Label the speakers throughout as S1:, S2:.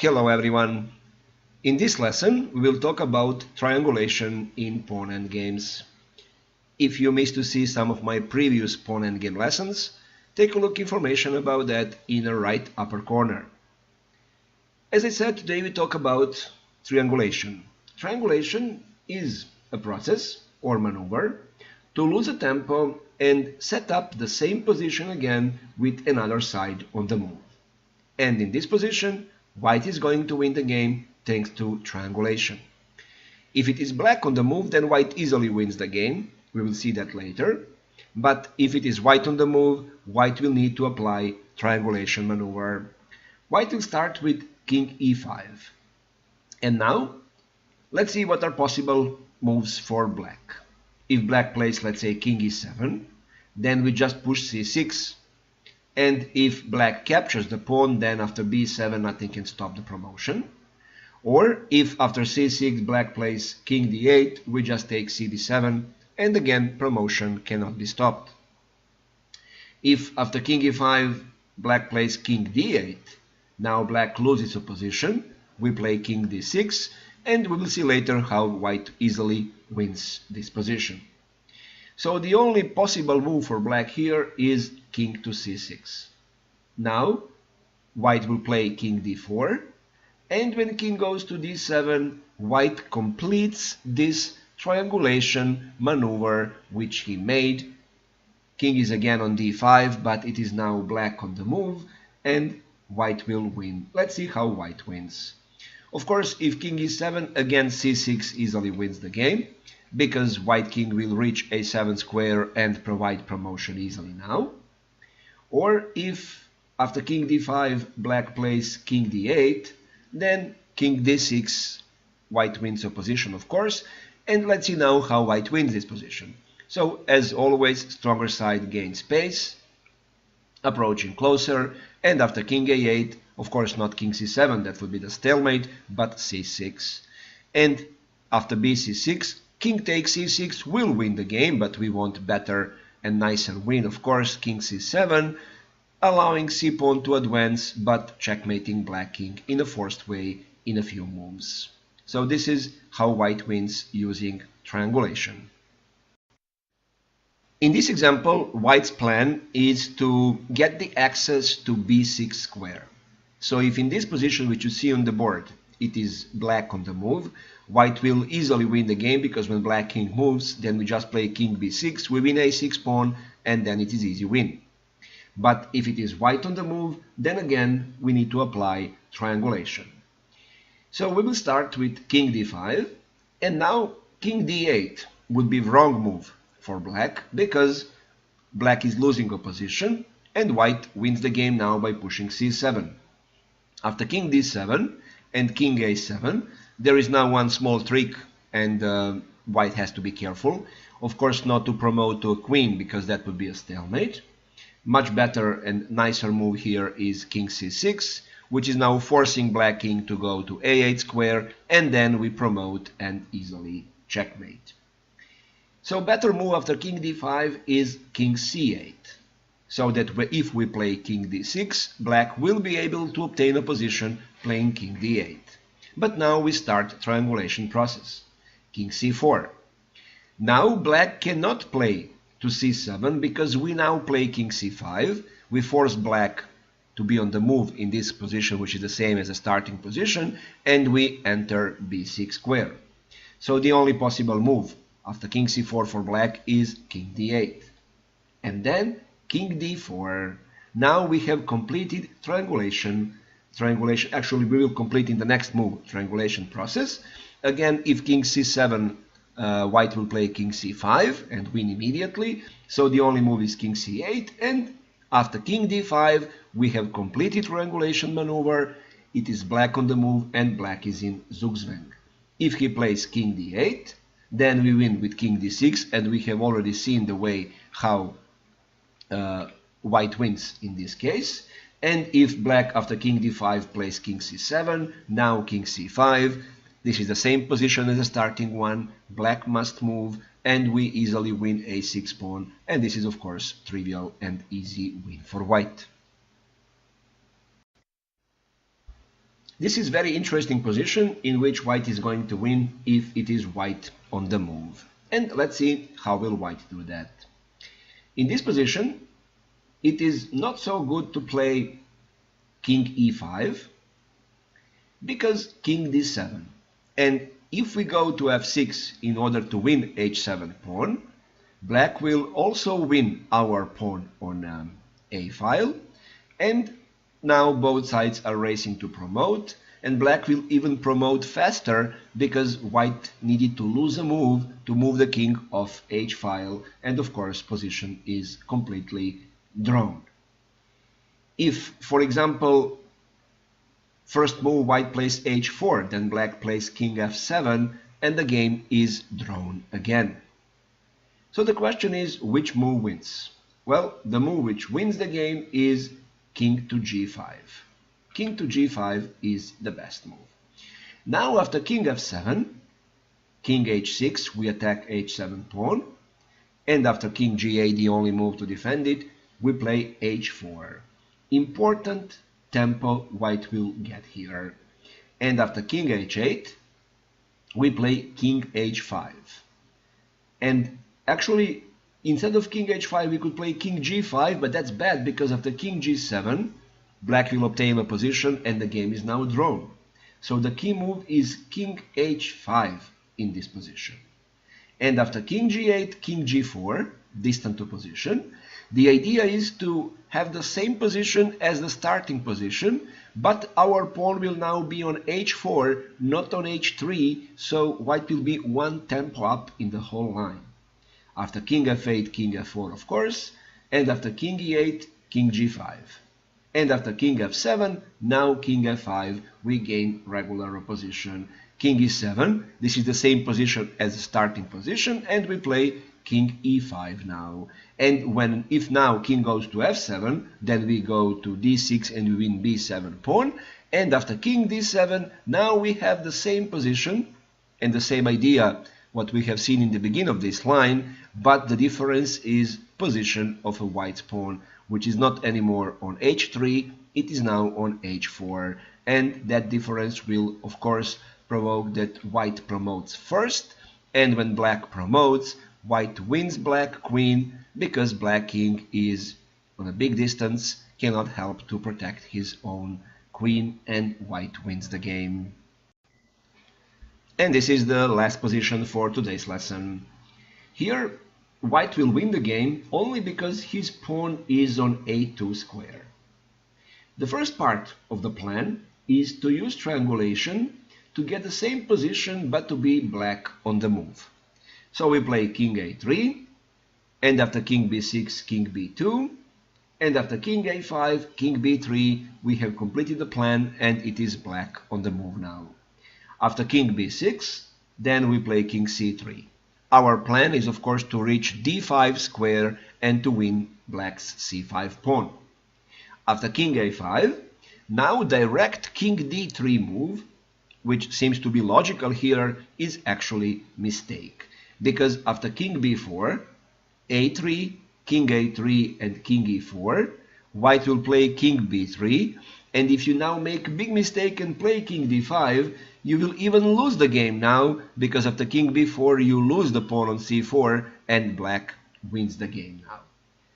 S1: Hello everyone! In this lesson we will talk about triangulation in Pawn Endgames. If you missed to see some of my previous Pawn Endgame lessons, take a look information about that in the right upper corner. As I said, today we talk about triangulation. Triangulation is a process or maneuver to lose a tempo and set up the same position again with another side on the move. And in this position, white is going to win the game thanks to triangulation. If it is black on the move, then white easily wins the game. We will see that later. But if it is white on the move, white will need to apply triangulation maneuver. White will start with king e5. And now, let's see what are possible moves for black. If black plays, let's say, king e7, then we just push c6. And if black captures the pawn, then after b7 nothing can stop the promotion. Or if after c6 black plays king d8, we just take cd7, and again promotion cannot be stopped. If after king e5 black plays king d8, now black loses a position, we play king d6, and we will see later how white easily wins this position. So the only possible move for black here is king to c6. Now white will play king d4, and when king goes to d7, white completes this triangulation maneuver which he made. King is again on d5, but it is now black on the move, and white will win. Let's see how white wins. Of course, if king e7, again c6 easily wins the game, because white king will reach a7 square and provide promotion easily now. Or if after king d5 black plays king d8, then king d6, white wins a position, of course, and let's see now how white wins this position. So as always, stronger side gains space, approaching closer, and after king a8, of course not king c7, that would be the stalemate, but c6. And after bc6, king takes c6 will win the game, but we want better and nicer win, of course, king c7, allowing c-pawn to advance, but checkmating black king in a forced way in a few moves. So this is how white wins using triangulation. In this example, white's plan is to get the access to b6 square. So if in this position which you see on the board, it is black on the move, white will easily win the game, because when black king moves, then we just play king b6, we win a6 pawn, and then it is easy win. But if it is white on the move, then again we need to apply triangulation. So we will start with king d5, and now king d8 would be wrong move for black, because black is losing a position, and white wins the game now by pushing c7. After king d7 and king a7, there is now one small trick, and white has to be careful. Of course, not to promote to a queen, because that would be a stalemate. Much better and nicer move here is king c6, which is now forcing black king to go to a8 square, and then we promote and easily checkmate. So better move after king d5 is king c8. So that if we play king d6, black will be able to obtain a position playing king d8. But now we start triangulation process. King c4. Now black cannot play to c7, because we now play king c5. We force black to be on the move in this position, which is the same as the starting position, and we enter b6 square. So the only possible move after king c4 for black is king d8. And then king d4. Now we have completed triangulation. Actually, we will complete in the next move, triangulation process. Again, if king c7, white will play king c5 and win immediately. So the only move is king c8, and after king d5 we have completed triangulation maneuver. It is black on the move, and black is in Zugzwang. If he plays king d8, then we win with king d6, and we have already seen the way how white wins in this case. And if black after king d5 plays king c7, now king c5, this is the same position as the starting one, black must move, and we easily win a6 pawn, and this is of course trivial and easy win for white. This is very interesting position in which white is going to win if it is white on the move. And let's see how will white do that. In this position, it is not so good to play king e5 because king d7. And if we go to f6 in order to win h7 pawn, black will also win our pawn on a file, and now both sides are racing to promote, and black will even promote faster because white needed to lose a move to move the king off h file, and of course position is completely drawn. If, for example, first move white plays h4, then black plays king f7, and the game is drawn again. So the question is, which move wins? Well, the move which wins the game is king to g5. King to g5 is the best move. Now after king f7, king h6, we attack h7 pawn, and after king g8, the only move to defend it, we play h4. Important tempo white will get here. And after king h8, we play king h5. And actually, instead of king h5, we could play king g5, but that's bad because after king g7, black will obtain a position and the game is now drawn. So the key move is king h5 in this position. And after king g8, king g4, distant to position, the idea is to have the same position as the starting position, but our pawn will now be on h4, not on h3, so white will be one tempo up in the whole line. After king f8, king f4, of course, and after king e8, king g5. And after king f7, now king f5, we gain regular opposition. King e7, this is the same position as the starting position, and we play king e5 now. And if now king goes to f7, then we go to d6 and we win b7 pawn. And after king d7, now we have the same position and the same idea what we have seen in the beginning of this line, but the difference is position of a white pawn, which is not anymore on h3, it is now on h4, and that difference will of course provoke that white promotes first, and when black promotes, white wins black queen because black king is on a big distance, cannot help to protect his own queen, and white wins the game. And this is the last position for today's lesson. Here, white will win the game only because his pawn is on a2 square. The first part of the plan is to use triangulation to get the same position but to be black on the move. So we play king a3, and after king b6, king b2, and after king a5, king b3, we have completed the plan and it is black on the move now. After king b6, then we play king c3. Our plan is of course to reach d5 square and to win black's c5 pawn. After king a5, now direct king d3 move, which seems to be logical here, is actually mistake. Because after king b4, a3, king a3 and king e4, white will play king b3, and if you now make a big mistake and play king d5, you will even lose the game now, because after king b4 you lose the pawn on c4 and black wins the game now.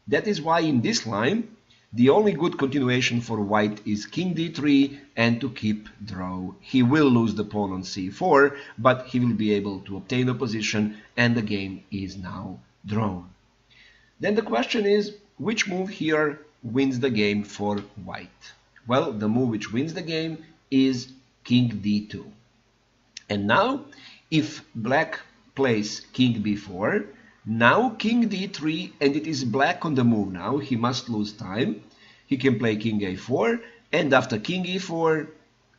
S1: That is why in this line the only good continuation for white is king d3 and to keep draw. He will lose the pawn on c4, but he will be able to obtain a position and the game is now drawn. Then the question is, which move here wins the game for white? Well, the move which wins the game is king d2. And now, if black plays king b4, now king d3, and it is black on the move now, he must lose time. He can play king a4, and after king e4,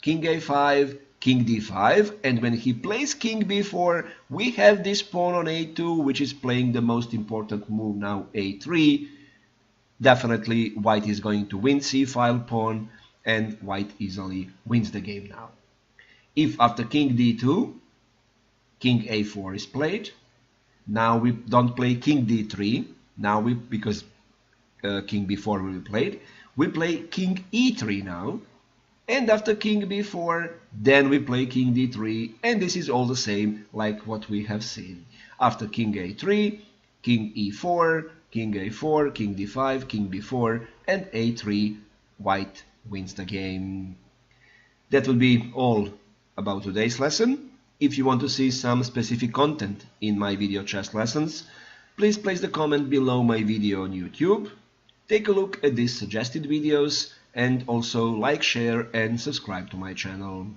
S1: king a5, king d5, and when he plays king b4, we have this pawn on a2, which is playing the most important move now, a3. Definitely white is going to win c-file pawn, and white easily wins the game now. If after king d2, king a4 is played, now we don't play king d3, now because king b4 will be played, we play king e3 now, And after king b4, then we play king d3, and this is all the same like what we have seen. After king a3, king e4, king a4, king d5, king b4, and a3, white wins the game. That will be all about today's lesson. If you want to see some specific content in my video chess lessons, please place the comment below my video on YouTube. Take a look at these suggested videos and also like, share and subscribe to my channel.